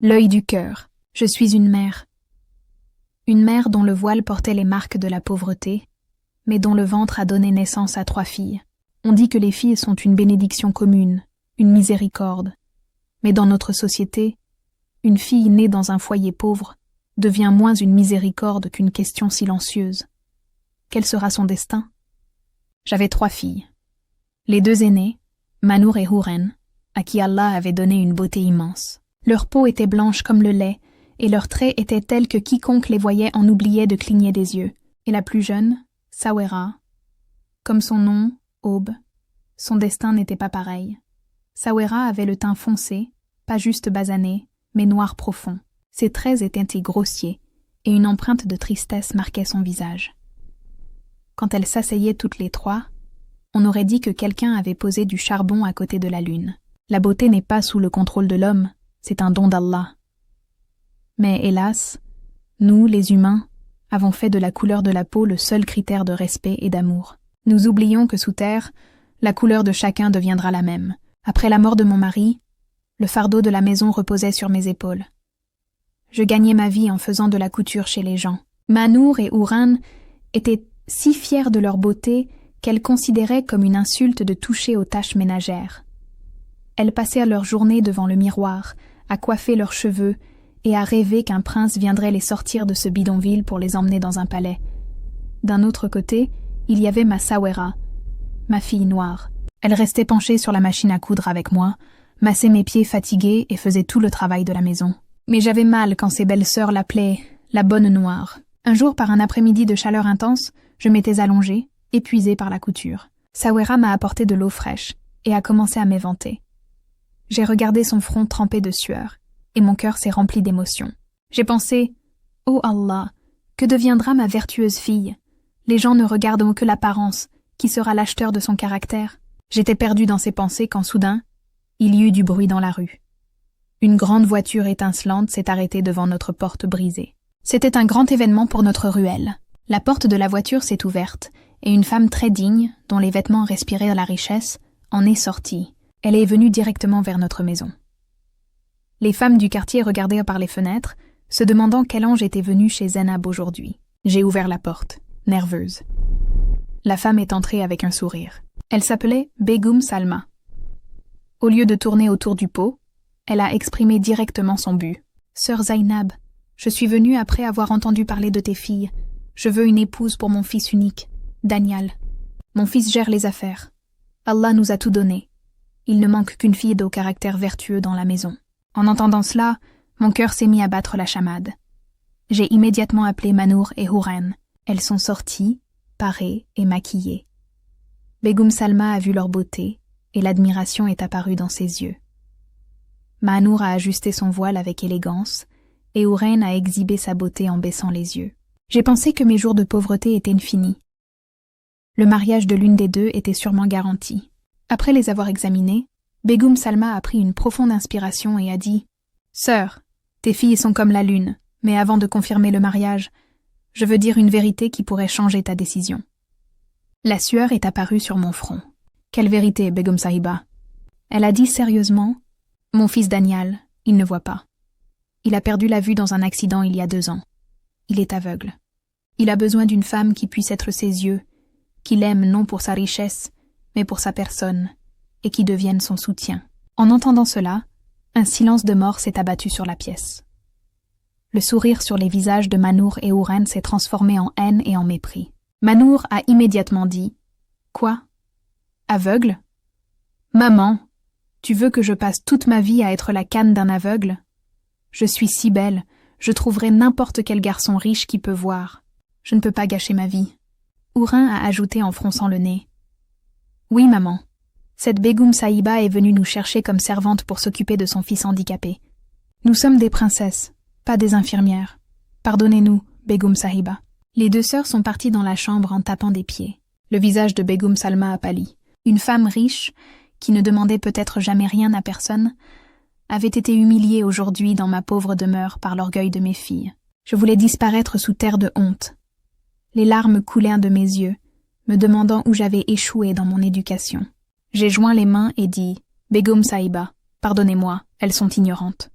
L'œil du cœur. Je suis une mère. Une mère dont le voile portait les marques de la pauvreté, mais dont le ventre a donné naissance à 3 filles. On dit que les filles sont une bénédiction commune, une miséricorde. Mais dans notre société, une fille née dans un foyer pauvre devient moins une miséricorde qu'une question silencieuse. Quel sera son destin? J'avais 3 filles. Les 2 aînées, Manour et Houren, à qui Allah avait donné une beauté immense. Leur peau était blanche comme le lait, et leurs traits étaient tels que quiconque les voyait en oubliait de cligner des yeux. Et la plus jeune, Sawera, comme son nom, Aube, son destin n'était pas pareil. Sawera avait le teint foncé, pas juste basané, mais noir profond. Ses traits étaient grossiers, et une empreinte de tristesse marquait son visage. Quand elles s'asseyaient toutes les 3, on aurait dit que quelqu'un avait posé du charbon à côté de la lune. La beauté n'est pas sous le contrôle de l'homme, c'est un don d'Allah. Mais hélas, nous, les humains, avons fait de la couleur de la peau le seul critère de respect et d'amour. Nous oublions que sous terre, la couleur de chacun deviendra la même. Après la mort de mon mari, le fardeau de la maison reposait sur mes épaules. Je gagnais ma vie en faisant de la couture chez les gens. Manour et Houran étaient si fiers de leur beauté qu'elles considéraient comme une insulte de toucher aux tâches ménagères. Elles passèrent leur journée devant le miroir, à coiffer leurs cheveux et à rêver qu'un prince viendrait les sortir de ce bidonville pour les emmener dans un palais. D'un autre côté, il y avait ma Sawera, ma fille noire. Elle restait penchée sur la machine à coudre avec moi, massait mes pieds fatigués et faisait tout le travail de la maison. Mais j'avais mal quand ses belles sœurs l'appelaient « la bonne noire ». Un jour, par un après-midi de chaleur intense, je m'étais allongée, épuisée par la couture. Sawera m'a apporté de l'eau fraîche et a commencé à m'éventer. J'ai regardé son front trempé de sueur, et mon cœur s'est rempli d'émotion. J'ai pensé « Oh Allah, que deviendra ma vertueuse fille? Les gens ne regardent que l'apparence, qui sera l'acheteur de son caractère ?» J'étais perdue dans ces pensées quand soudain, il y eut du bruit dans la rue. Une grande voiture étincelante s'est arrêtée devant notre porte brisée. C'était un grand événement pour notre ruelle. La porte de la voiture s'est ouverte, et une femme très digne, dont les vêtements respiraient la richesse, en est sortie. Elle est venue directement vers notre maison. Les femmes du quartier regardèrent par les fenêtres, se demandant quel ange était venu chez Zainab aujourd'hui. J'ai ouvert la porte, nerveuse. La femme est entrée avec un sourire. Elle s'appelait Begum Salma. Au lieu de tourner autour du pot, elle a exprimé directement son but. « Sœur Zainab, je suis venue après avoir entendu parler de tes filles. Je veux une épouse pour mon fils unique, Daniel. Mon fils gère les affaires. Allah nous a tout donné. Il ne manque qu'une fille au caractère vertueux dans la maison. » En entendant cela, mon cœur s'est mis à battre la chamade. J'ai immédiatement appelé Manour et Houren. Elles sont sorties, parées et maquillées. Begum Salma a vu leur beauté, et l'admiration est apparue dans ses yeux. Manour a ajusté son voile avec élégance, et Houren a exhibé sa beauté en baissant les yeux. J'ai pensé que mes jours de pauvreté étaient finis. Le mariage de l'une des deux était sûrement garanti. Après les avoir examinés, Begum Salma a pris une profonde inspiration et a dit « Sœur, tes filles sont comme la lune, mais avant de confirmer le mariage, je veux dire une vérité qui pourrait changer ta décision. » La sueur est apparue sur mon front. « Quelle vérité, Begum Sahiba ?» Elle a dit sérieusement « Mon fils Daniel, il ne voit pas. Il a perdu la vue dans un accident il y a 2 ans. Il est aveugle. Il a besoin d'une femme qui puisse être ses yeux, qui l'aime non pour sa richesse, mais pour sa personne, et qui devienne son soutien. » En entendant cela, un silence de mort s'est abattu sur la pièce. Le sourire sur les visages de Manour et Houren s'est transformé en haine et en mépris. Manour a immédiatement dit « Quoi? Aveugle? Maman, tu veux que je passe toute ma vie à être la canne d'un aveugle? Je suis si belle, je trouverai n'importe quel garçon riche qui peut voir. Je ne peux pas gâcher ma vie. » Houren a ajouté en fronçant le nez « Oui, maman. Cette Begum Sahiba est venue nous chercher comme servante pour s'occuper de son fils handicapé. Nous sommes des princesses, pas des infirmières. Pardonnez-nous, Begum Sahiba. » Les 2 sœurs sont parties dans la chambre en tapant des pieds. Le visage de Begum Salma a pâli. Une femme riche, qui ne demandait peut-être jamais rien à personne, avait été humiliée aujourd'hui dans ma pauvre demeure par l'orgueil de mes filles. Je voulais disparaître sous terre de honte. Les larmes coulèrent de mes yeux, me demandant où j'avais échoué dans mon éducation. J'ai joint les mains et dit « Begum Sahiba, pardonnez-moi, elles sont ignorantes. »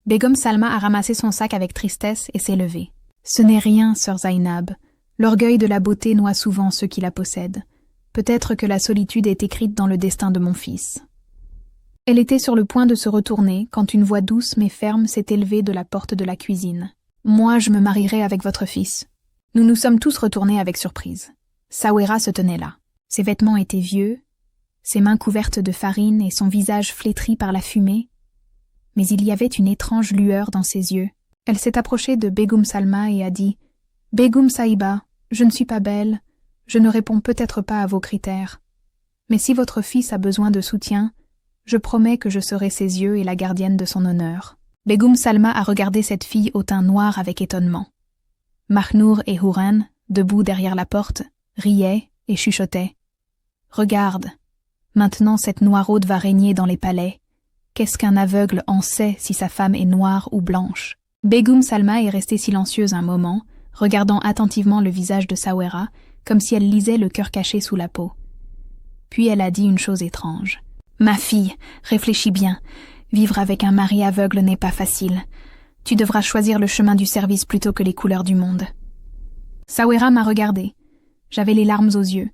Begum Salma a ramassé son sac avec tristesse et s'est levée. Ce n'est rien, sœur Zainab. L'orgueil de la beauté noie souvent ceux qui la possèdent. Peut-être que la solitude est écrite dans le destin de mon fils. Elle était sur le point de se retourner quand une voix douce mais ferme s'est élevée de la porte de la cuisine. « Moi, je me marierai avec votre fils. » Nous nous sommes tous retournés avec surprise. Sawera se tenait là. Ses vêtements étaient vieux, ses mains couvertes de farine et son visage flétri par la fumée. Mais il y avait une étrange lueur dans ses yeux. Elle s'est approchée de Begum Salma et a dit « Begum Sahiba, je ne suis pas belle, je ne réponds peut-être pas à vos critères. Mais si votre fils a besoin de soutien, je promets que je serai ses yeux et la gardienne de son honneur. » Begum Salma a regardé cette fille au teint noir avec étonnement. Mahnour et Houran, debout derrière la porte, riaient et chuchotaient. « Regarde, maintenant cette noiraude va régner dans les palais. Qu'est-ce qu'un aveugle en sait si sa femme est noire ou blanche ?» Begum Salma est restée silencieuse un moment, regardant attentivement le visage de Sawera, comme si elle lisait le cœur caché sous la peau. Puis elle a dit une chose étrange. « Ma fille, réfléchis bien. Vivre avec un mari aveugle n'est pas facile. Tu devras choisir le chemin du service plutôt que les couleurs du monde. » Sawera m'a regardée. J'avais les larmes aux yeux.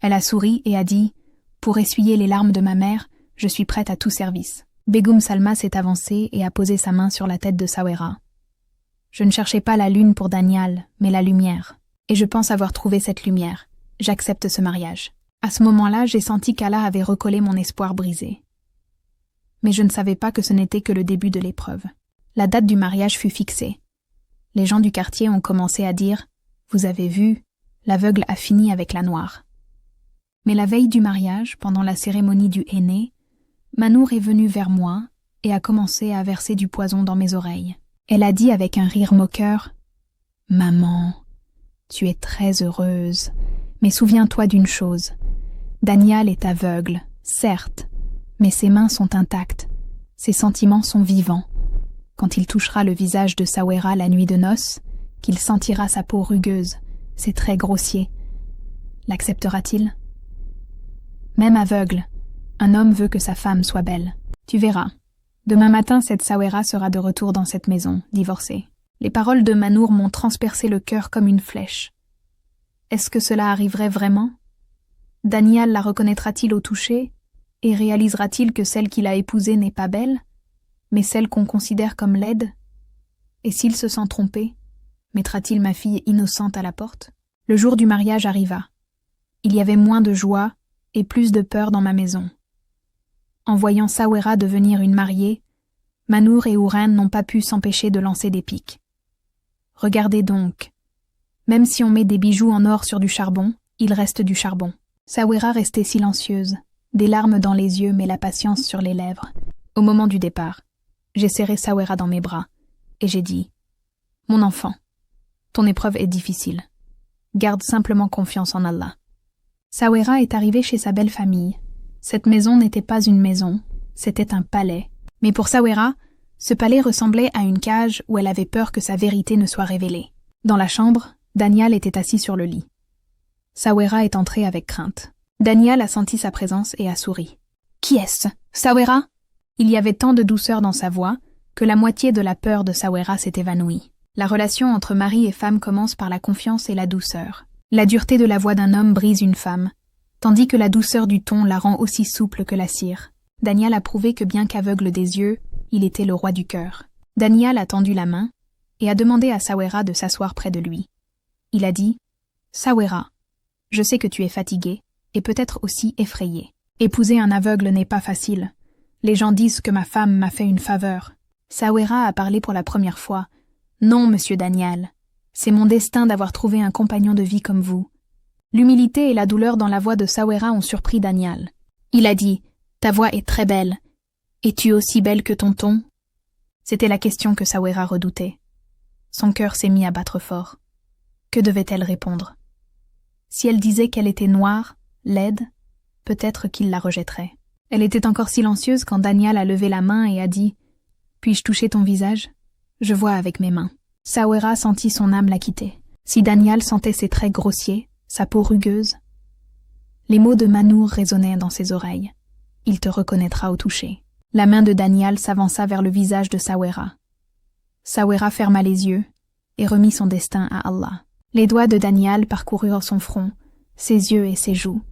Elle a souri et a dit « Pour essuyer les larmes de ma mère, je suis prête à tout service. » Begum Salma s'est avancée et a posé sa main sur la tête de Sawera. « Je ne cherchais pas la lune pour Danial, mais la lumière. Et je pense avoir trouvé cette lumière. J'accepte ce mariage. » À ce moment-là, j'ai senti qu'Allah avait recollé mon espoir brisé. Mais je ne savais pas que ce n'était que le début de l'épreuve. La date du mariage fut fixée. Les gens du quartier ont commencé à dire « Vous avez vu, l'aveugle a fini avec la noire. » Mais la veille du mariage, pendant la cérémonie du henné, Mahnour est venue vers moi et a commencé à verser du poison dans mes oreilles. Elle a dit avec un rire moqueur « Maman, tu es très heureuse, mais souviens-toi d'une chose. Danial est aveugle, certes, mais ses mains sont intactes, ses sentiments sont vivants. Quand il touchera le visage de Sawera la nuit de noces, qu'il sentira sa peau rugueuse, ses traits grossiers, l'acceptera-t-il ? Même aveugle, un homme veut que sa femme soit belle. Tu verras. Demain matin, cette Sawera sera de retour dans cette maison, divorcée. » Les paroles de Mahnour m'ont transpercé le cœur comme une flèche. Est-ce que cela arriverait vraiment ? Danial la reconnaîtra-t-il au toucher et réalisera-t-il que celle qu'il a épousée n'est pas belle, mais celle qu'on considère comme laide ? Et s'il se sent trompé, mettra-t-il ma fille innocente à la porte ? Le jour du mariage arriva. Il y avait moins de joie et plus de peur dans ma maison. En voyant Sawera devenir une mariée, Mahnour et Houran n'ont pas pu s'empêcher de lancer des piques. Regardez donc. Même si on met des bijoux en or sur du charbon, il reste du charbon. Sawera restait silencieuse, des larmes dans les yeux mais la patience sur les lèvres. Au moment du départ, j'ai serré Sawera dans mes bras et j'ai dit « Mon enfant, ton épreuve est difficile. Garde simplement confiance en Allah. » Sawera est arrivée chez sa belle famille. Cette maison n'était pas une maison, c'était un palais. Mais pour Sawera, ce palais ressemblait à une cage où elle avait peur que sa vérité ne soit révélée. Dans la chambre, Danial était assis sur le lit. Sawera est entrée avec crainte. Danial a senti sa présence et a souri. « Qui est-ce ? Sawera ?» Il y avait tant de douceur dans sa voix que la moitié de la peur de Sawera s'est évanouie. La relation entre mari et femme commence par la confiance et la douceur. La dureté de la voix d'un homme brise une femme, tandis que la douceur du ton la rend aussi souple que la cire. Danial a prouvé que bien qu'aveugle des yeux, il était le roi du cœur. Danial a tendu la main et a demandé à Sawera de s'asseoir près de lui. Il a dit « Sawera, je sais que tu es fatiguée et peut-être aussi effrayée. Épouser un aveugle n'est pas facile. Les gens disent que ma femme m'a fait une faveur. » Sawera a parlé pour la première fois. « Non, monsieur Danial, c'est mon destin d'avoir trouvé un compagnon de vie comme vous. » L'humilité et la douleur dans la voix de Sawera ont surpris Danial. Il a dit « Ta voix est très belle. Es-tu aussi belle que ton ton ?» C'était la question que Sawera redoutait. Son cœur s'est mis à battre fort. Que devait-elle répondre ? Si elle disait qu'elle était noire, laide, peut-être qu'il la rejetterait. Elle était encore silencieuse quand Danial a levé la main et a dit « Puis-je toucher ton visage ? Je vois avec mes mains. » Sawera sentit son âme la quitter. Si Danial sentait ses traits grossiers, sa peau rugueuse, les mots de Mahnour résonnaient dans ses oreilles. « Il te reconnaîtra au toucher. » La main de Danial s'avança vers le visage de Sawera. Sawera ferma les yeux et remit son destin à Allah. Les doigts de Danial parcoururent son front, ses yeux et ses joues.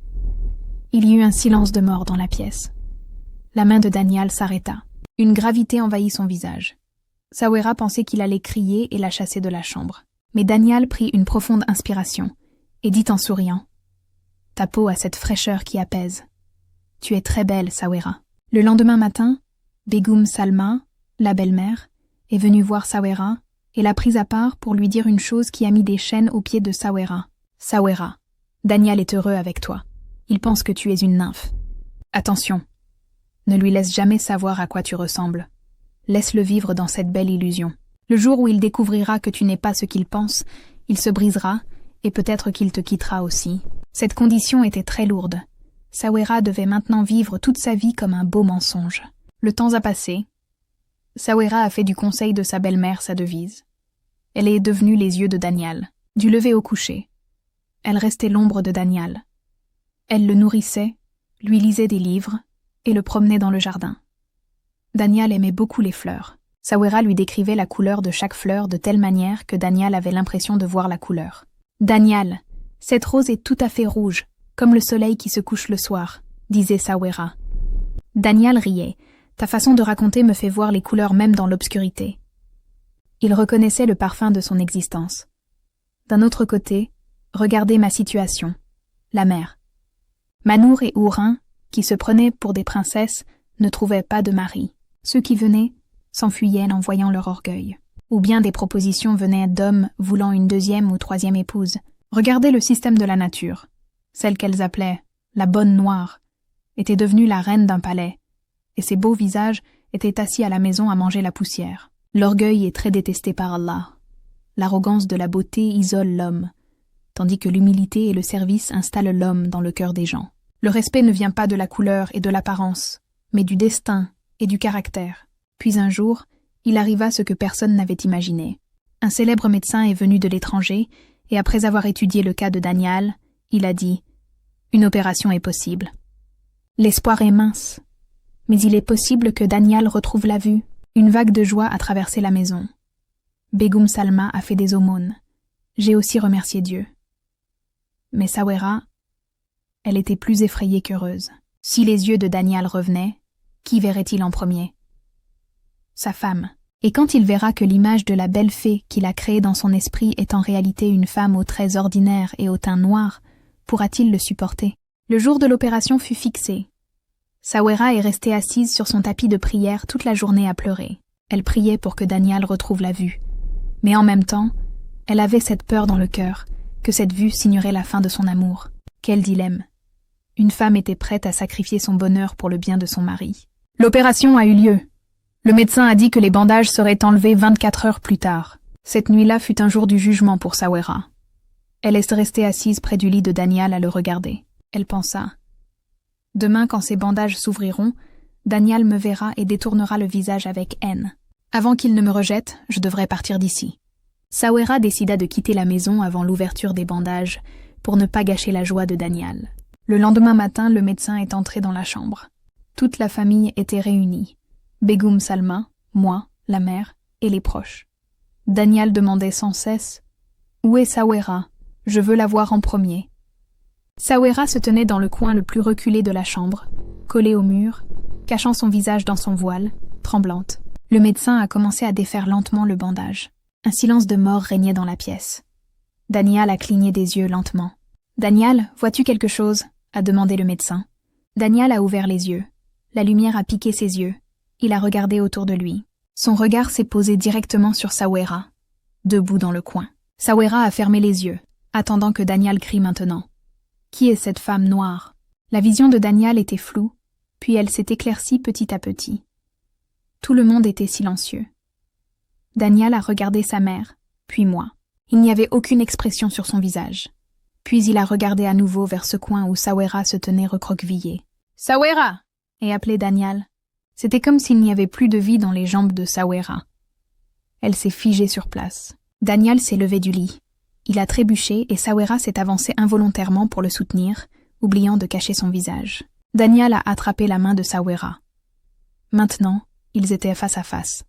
Il y eut un silence de mort dans la pièce. La main de Danial s'arrêta. Une gravité envahit son visage. Sawera pensait qu'il allait crier et la chasser de la chambre. Mais Danial prit une profonde inspiration et dit en souriant « Ta peau a cette fraîcheur qui apaise. Tu es très belle, Sawera. » Le lendemain matin, Begum Salma, la belle-mère, est venue voir Sawera et l'a prise à part pour lui dire une chose qui a mis des chaînes aux pieds de Sawera. « Sawera, Danial est heureux avec toi. Il pense que tu es une nymphe. Attention, ne lui laisse jamais savoir à quoi tu ressembles. Laisse-le vivre dans cette belle illusion. Le jour où il découvrira que tu n'es pas ce qu'il pense, il se brisera et peut-être qu'il te quittera aussi. » Cette condition était très lourde. Sawera devait maintenant vivre toute sa vie comme un beau mensonge. Le temps a passé. Sawera a fait du conseil de sa belle-mère sa devise. Elle est devenue les yeux de Danial. Du lever au coucher, elle restait l'ombre de Danial. Elle le nourrissait, lui lisait des livres et le promenait dans le jardin. Danial aimait beaucoup les fleurs. Sawera lui décrivait la couleur de chaque fleur de telle manière que Danial avait l'impression de voir la couleur. « Danial, cette rose est tout à fait rouge, comme le soleil qui se couche le soir, » disait Sawera. Danial riait. « Ta façon de raconter me fait voir les couleurs même dans l'obscurité. » Il reconnaissait le parfum de son existence. D'un autre côté, regardez ma situation, la mer. Manour et Ourin, qui se prenaient pour des princesses, ne trouvaient pas de mari. Ceux qui venaient s'enfuyaient en voyant leur orgueil. Ou bien des propositions venaient d'hommes voulant une deuxième ou troisième épouse. Regardez le système de la nature. Celle qu'elles appelaient la bonne noire était devenue la reine d'un palais, et ses beaux visages étaient assis à la maison à manger la poussière. L'orgueil est très détesté par Allah. L'arrogance de la beauté isole l'homme, tandis que l'humilité et le service installent l'homme dans le cœur des gens. Le respect ne vient pas de la couleur et de l'apparence, mais du destin et du caractère. Puis un jour, il arriva ce que personne n'avait imaginé. Un célèbre médecin est venu de l'étranger, et après avoir étudié le cas de Danial, il a dit « Une opération est possible. L'espoir est mince, mais il est possible que Danial retrouve la vue. » Une vague de joie a traversé la maison. Begum Salma a fait des aumônes. J'ai aussi remercié Dieu. Mais Sawera, elle était plus effrayée qu'heureuse. Si les yeux de Danial revenaient, qui verrait-il en premier? Sa femme. Et quand il verra que l'image de la belle fée qu'il a créée dans son esprit est en réalité une femme aux traits ordinaires et au teint noir, pourra-t-il le supporter? Le jour de l'opération fut fixé. Sawera est restée assise sur son tapis de prière toute la journée à pleurer. Elle priait pour que Danial retrouve la vue. Mais en même temps, elle avait cette peur dans le cœur, que cette vue signerait la fin de son amour. Quel dilemme! Une femme était prête à sacrifier son bonheur pour le bien de son mari. L'opération a eu lieu. Le médecin a dit que les bandages seraient enlevés 24 heures plus tard. Cette nuit-là fut un jour du jugement pour Sawera. Elle est restée assise près du lit de Danial à le regarder. Elle pensa « Demain, quand ces bandages s'ouvriront, Danial me verra et détournera le visage avec haine. Avant qu'il ne me rejette, je devrais partir d'ici. » Sawera décida de quitter la maison avant l'ouverture des bandages pour ne pas gâcher la joie de Danial. Le lendemain matin, le médecin est entré dans la chambre. Toute la famille était réunie. Begum Salma, moi, la mère et les proches. Danial demandait sans cesse « Où est Sawera? Je veux la voir en premier. » Sawera se tenait dans le coin le plus reculé de la chambre, collée au mur, cachant son visage dans son voile, tremblante. Le médecin a commencé à défaire lentement le bandage. Un silence de mort régnait dans la pièce. Danial a cligné des yeux lentement. « Danial, vois-tu quelque chose ?» a demandé le médecin. Danial a ouvert les yeux. La lumière a piqué ses yeux. Il a regardé autour de lui. Son regard s'est posé directement sur Sawera, debout dans le coin. Sawera a fermé les yeux, attendant que Danial crie maintenant. Qui est cette femme noire? La vision de Danial était floue, puis elle s'est éclaircie petit à petit. Tout le monde était silencieux. Danial a regardé sa mère, puis moi. Il n'y avait aucune expression sur son visage. Puis il a regardé à nouveau vers ce coin où Sawera se tenait recroquevillée. « Sawera !» et appelé Danial. C'était comme s'il n'y avait plus de vie dans les jambes de Sawera. Elle s'est figée sur place. Danial s'est levé du lit. Il a trébuché et Sawera s'est avancé involontairement pour le soutenir, oubliant de cacher son visage. Danial a attrapé la main de Sawera. Maintenant, ils étaient face à face.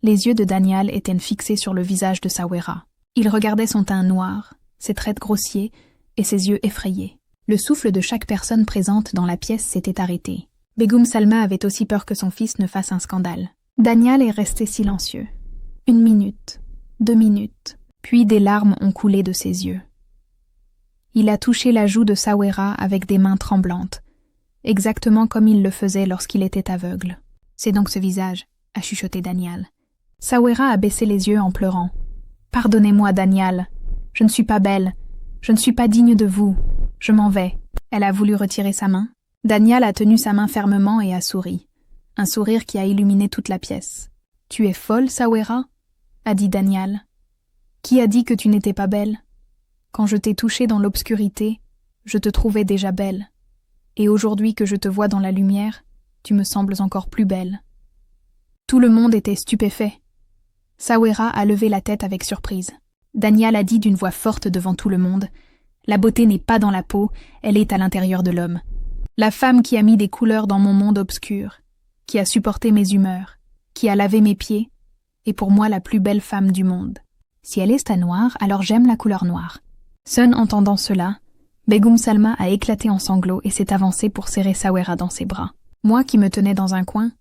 Les yeux de Danial étaient fixés sur le visage de Sawera. Il regardait son teint noir, ses traits grossiers et ses yeux effrayés. Le souffle de chaque personne présente dans la pièce s'était arrêté. Begum Salma avait aussi peur que son fils ne fasse un scandale. Danial est resté silencieux. 1 minute, 2 minutes, puis des larmes ont coulé de ses yeux. Il a touché la joue de Sawera avec des mains tremblantes, exactement comme il le faisait lorsqu'il était aveugle. « C'est donc ce visage », a chuchoté Danial. Sawera a baissé les yeux en pleurant. « Pardonnez-moi, Danial. Je ne suis pas belle. Je ne suis pas digne de vous. Je m'en vais. » Elle a voulu retirer sa main. Danial a tenu sa main fermement et a souri. Un sourire qui a illuminé toute la pièce. « Tu es folle, Sawera ?» a dit Danial. « Qui a dit que tu n'étais pas belle ? Quand je t'ai touchée dans l'obscurité, je te trouvais déjà belle. Et aujourd'hui que je te vois dans la lumière, tu me sembles encore plus belle. » Tout le monde était stupéfait. Sawera a levé la tête avec surprise. Danial a dit d'une voix forte devant tout le monde « La beauté n'est pas dans la peau, elle est à l'intérieur de l'homme. La femme qui a mis des couleurs dans mon monde obscur, qui a supporté mes humeurs, qui a lavé mes pieds, est pour moi la plus belle femme du monde. Si elle est à noir, alors j'aime la couleur noire. » Sun entendant cela, Begum Salma a éclaté en sanglots et s'est avancée pour serrer Sawera dans ses bras. Moi qui me tenais dans un coin,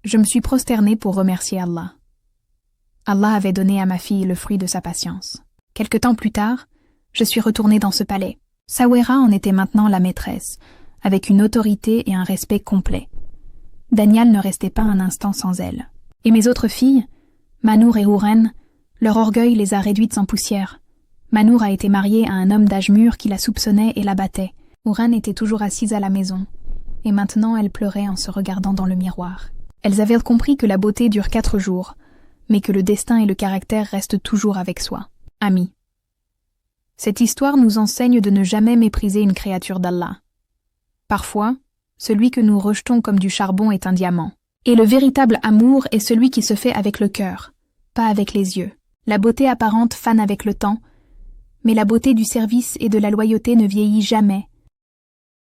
je me suis prosternée pour remercier Allah. Allah avait donné à ma fille le fruit de sa patience. Quelque temps plus tard, je suis retournée dans ce palais. Sawera en était maintenant la maîtresse, avec une autorité et un respect complet. Danial ne restait pas un instant sans elle. Et mes autres filles, Manour et Houren, leur orgueil les a réduites sans poussière. Manour a été mariée à un homme d'âge mûr qui la soupçonnait et la battait. Houren était toujours assise à la maison, et maintenant elle pleurait en se regardant dans le miroir. Elles avaient compris que la beauté dure 4 jours, mais que le destin et le caractère restent toujours avec soi. Amis. Cette histoire nous enseigne de ne jamais mépriser une créature d'Allah. Parfois, celui que nous rejetons comme du charbon est un diamant. Et le véritable amour est celui qui se fait avec le cœur, pas avec les yeux. La beauté apparente fane avec le temps, mais la beauté du service et de la loyauté ne vieillit jamais